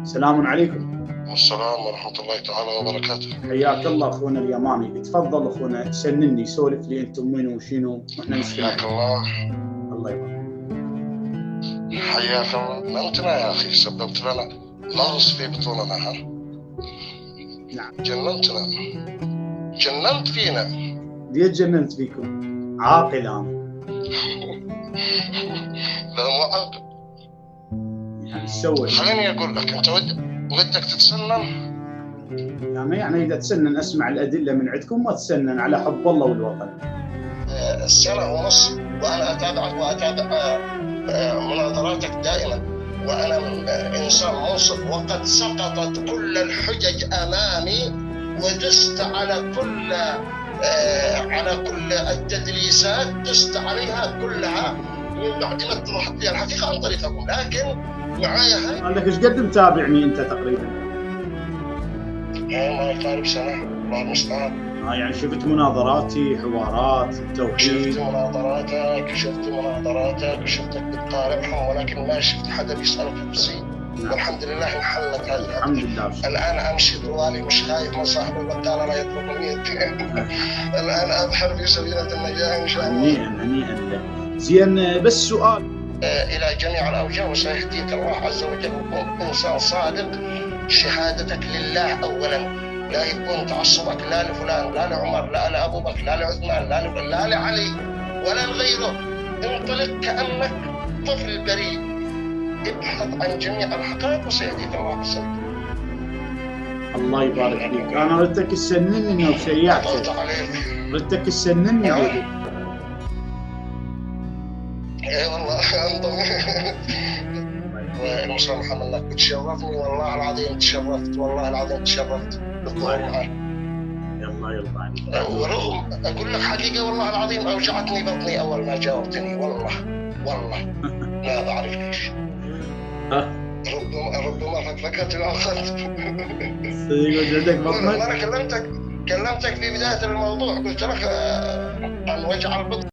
السلام عليكم. والسلام ورحمة الله تعالى وبركاته. حياك الله اخونا اليماني، تفضل اخونا سنني، سولف لي انتم منو وشنو واحنا نستمع. حياك الله. الله يبارك. حياك الله. نمتنا يا أخي، سببت لنا لغص في بطوننا. ها نعم. جننتنا، جننت فينا. ليه جننت فيكم؟ عاقل انا. لا مو عاقل. يعني تسوي. خليني أقول لك، أنت ودك تتسنن؟ يعني اذا تسنن اسمع الادله من عندكم، ما تسنن على حب الله والوطن. سنة ونص وأنا أتابعك وأتابع مناظراتك دائما، وأنا إنسان منصف، وقد سقطت كل الحجج أمامي ودست على كل التدليسات، دست عليها كلها وبعد ما اتضحت لي الحقيقة عن طريقكم، لكن معايا هاي. قال لك ايش قد متابعني انت تقريبا؟ ما يقارب سنة، الله المستعان. يعني شفت مناظراتي، حوارات، توحيد. شفت مناظراتك وشفتك بتطالعهم، ولكن ما شفت حدا بيسألك بشيء. والحمد لله انحلت هذه. الحمد لله. الآن أمشي طوالي مش خايف من صاحب البقالة لا يطلبني. الآن أبحر في سبيلة النجاة إن شاء الله. هنيئا لك. زين، بس سؤال إلى جميع الأوجه، وسيهديك الله عز وجل وكن إنسان صادق. شهادتك لله أولا، لا يكون تعصبك لا لفلان لا لعمر لا لأبو بكر لا لعثمان لا لعلي ولا لغيره. انطلق كأنك طفل بريء، ابحث عن جميع الحقائق وسيهديك الله عز وجل. الله يبارك فيك. أنا ردتك تسنني وشيعت. ردتك تسنني. اي والله والمسامحة منك، بتشرفني والله العظيم، تشرفت والله العظيم، تشرفت بالظهور معك. يلا عليك. ورغم أقول لك حقيقة والله العظيم أوجعتني بطني أول ما جاوبتني، والله ما بعرف ليش. ربما فكرت وأخذت. صدق وجعتك بطنك؟ أنا كلمتك في بداية الموضوع، قلت لك عن وجع البطن.